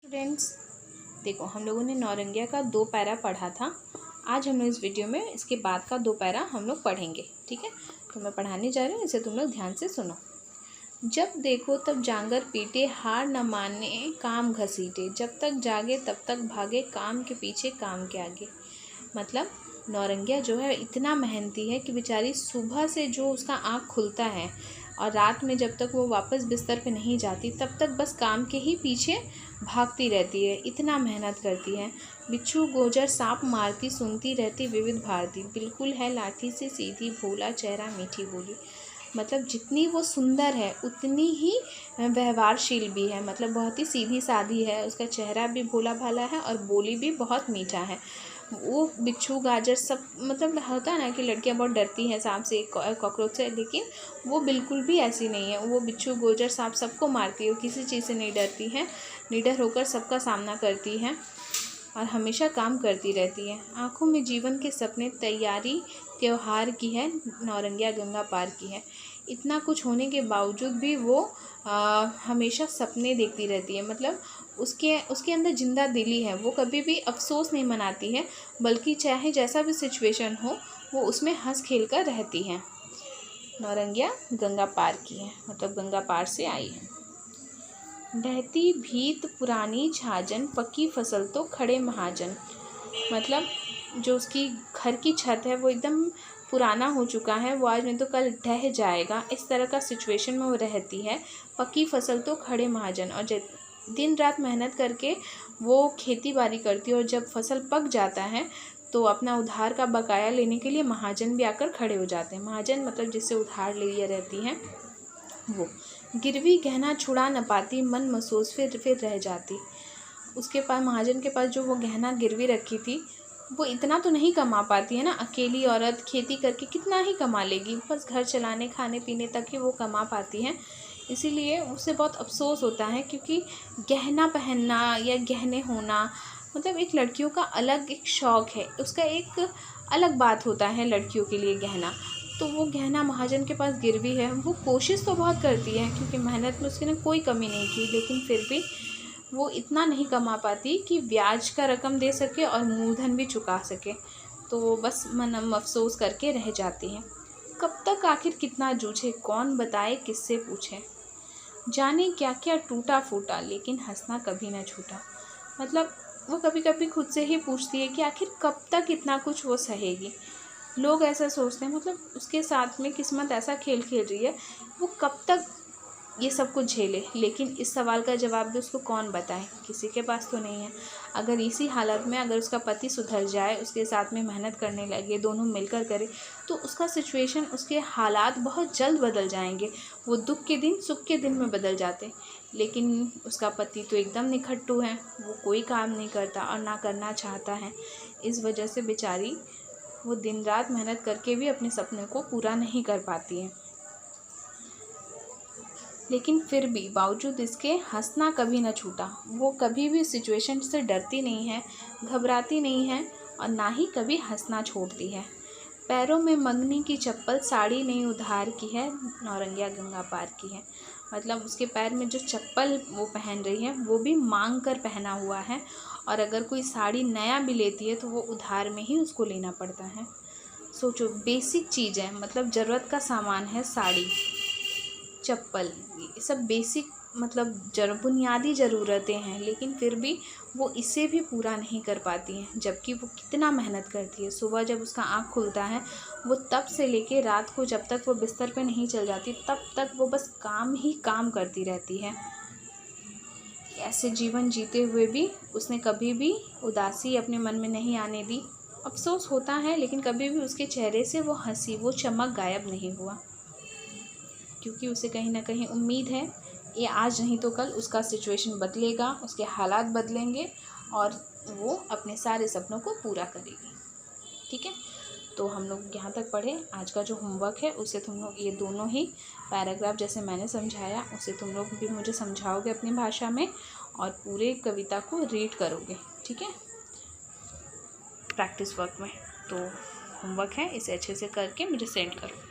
Students, देखो हम लोगों ने नौरंगिया का 2 पैरा पढ़ा था। आज हम लोग इस वीडियो में इसके बाद का 2 पैरा हम लोग पढ़ेंगे। ठीक है, तो मैं पढ़ाने जा रही हूँ, इसे तुम लोग ध्यान से सुनो। जब देखो तब जांगर पीटे, हार न माने काम घसीटे, जब तक जागे तब तक भागे, काम के पीछे काम के आगे। मतलब नौरंगिया जो है इतना मेहनती है कि बेचारी सुबह से जो उसका आँख खुलता है और रात में जब तक वो वापस बिस्तर पे नहीं जाती तब तक बस काम के ही पीछे भागती रहती है, इतना मेहनत करती है। बिच्छू गोजर सांप मारती, सुनती रहती विविध भारती, बिल्कुल है लाठी से सीधी, भोला चेहरा मीठी बोली। मतलब जितनी वो सुंदर है उतनी ही व्यवहारशील भी है। मतलब बहुत ही सीधी सादी है, उसका चेहरा भी भोला भाला है और बोली भी बहुत मीठा है। वो बिच्छू गाजर सब, मतलब होता है ना कि लड़कियां बहुत डरती हैं सांप से, कॉकरोच से, लेकिन वो बिल्कुल भी ऐसी नहीं है। वो बिच्छू गोजर सांप सबको मारती है, वो किसी चीज़ से नहीं डरती है, निडर होकर सबका सामना करती है और हमेशा काम करती रहती है। आँखों में जीवन के सपने, तैयारी त्योहार की है, नौरंगिया गंगा पार की है। इतना कुछ होने के बावजूद भी वो हमेशा सपने देखती रहती है। मतलब उसके अंदर जिंदा दिली है। वो कभी भी अफसोस नहीं मनाती है, बल्कि चाहे जैसा भी सिचुएशन हो वो उसमें हंस खेल कर रहती है। नौरंगिया गंगा पार की है, मतलब गंगा पार से आई है। ढहती भीत पुरानी छाजन, पक्की फसल तो खड़े महाजन। मतलब जो उसकी घर की छत है वो एकदम पुराना हो चुका है, वो आज नहीं तो कल ढह जाएगा, इस तरह का सिचुएशन में वो रहती है। पक्की फसल तो खड़े महाजन, और दिन रात मेहनत करके वो खेती बाड़ी करती है और जब फसल पक जाता है तो अपना उधार का बकाया लेने के लिए महाजन भी आकर खड़े हो जाते हैं। महाजन मतलब जिससे उधार लिए रहती हैं वो। गिरवी गहना छुड़ा न पाती, मन महसूस फिर रह जाती। उसके पास, महाजन के पास जो वो गहना गिरवी रखी थी वो इतना तो नहीं कमा पाती है ना। अकेली औरत खेती करके कितना ही कमा लेगी, बस घर चलाने खाने पीने तक ही वो कमा पाती हैं। इसीलिए उसे बहुत अफसोस होता है, क्योंकि गहना पहनना या गहने होना मतलब एक लड़कियों का अलग एक शौक़ है, उसका एक अलग बात होता है लड़कियों के लिए गहना। तो वो गहना महाजन के पास गिरवी है। वो कोशिश तो बहुत करती है क्योंकि मेहनत में उसकी ने कोई कमी नहीं की, लेकिन फिर भी वो इतना नहीं कमा पाती कि ब्याज का रकम दे सके और मूलधन भी चुका सके। तो वो बस मन अफसोस करके रह जाती हैं। कब तक आखिर कितना जूझे, कौन बताए किससे पूछे, जाने क्या क्या टूटा फूटा, लेकिन हंसना कभी ना छूटा। मतलब वो कभी कभी खुद से ही पूछती है कि आखिर कब तक इतना कुछ वो सहेगी। लोग ऐसा सोचते हैं, मतलब उसके साथ में किस्मत ऐसा खेल खेल रही है, वो कब तक ये सब कुछ झेले। लेकिन इस सवाल का जवाब भी उसको कौन बताए, किसी के पास तो नहीं है। अगर इसी हालत में अगर उसका पति सुधर जाए, उसके साथ में मेहनत करने लगे, दोनों मिलकर करे, तो उसका सिचुएशन, उसके हालात बहुत जल्द बदल जाएंगे। वो दुख के दिन सुख के दिन में बदल जाते। लेकिन उसका पति तो एकदम निखट्टू है, वो कोई काम नहीं करता और ना करना चाहता है। इस वजह से बेचारी वो दिन रात मेहनत करके भी अपने सपने को पूरा नहीं कर पाती है। लेकिन फिर भी बावजूद इसके हंसना कभी न छूटा। वो कभी भी सिचुएशन से डरती नहीं है, घबराती नहीं है और ना ही कभी हंसना छोड़ती है। पैरों में मंगनी की चप्पल, साड़ी नहीं उधार की है, नौरंगिया गंगा पार की है। मतलब उसके पैर में जो चप्पल वो पहन रही है वो भी मांग कर पहना हुआ है, और अगर कोई साड़ी नया भी लेती है तो वो उधार में ही उसको लेना पड़ता है। सोचो, बेसिक चीज़ है, मतलब ज़रूरत का सामान है, साड़ी चप्पल, ये सब बेसिक मतलब बुनियादी ज़रूरतें हैं, लेकिन फिर भी वो इसे भी पूरा नहीं कर पाती हैं। जबकि वो कितना मेहनत करती है। सुबह जब उसका आँख खुलता है वो तब से लेके रात को जब तक वो बिस्तर पे नहीं चल जाती तब तक वो बस काम ही काम करती रहती है। ऐसे जीवन जीते हुए भी उसने कभी भी उदासी अपने मन में नहीं आने दी। अफसोस होता है, लेकिन कभी भी उसके चेहरे से वो हंसी, वो चमक गायब नहीं हुआ, क्योंकि उसे कहीं ना कहीं उम्मीद है ये आज नहीं तो कल उसका सिचुएशन बदलेगा, उसके हालात बदलेंगे और वो अपने सारे सपनों को पूरा करेगी। ठीक है, तो हम लोग यहाँ तक पढ़े। आज का जो होमवर्क है उसे तुम लोग ये दोनों ही पैराग्राफ जैसे मैंने समझाया उसे तुम लोग भी मुझे समझाओगे अपनी भाषा में और पूरे कविता को रीड करोगे। ठीक है, प्रैक्टिस वर्क में। तो होमवर्क है, इसे अच्छे से करके मुझे सेंड करो।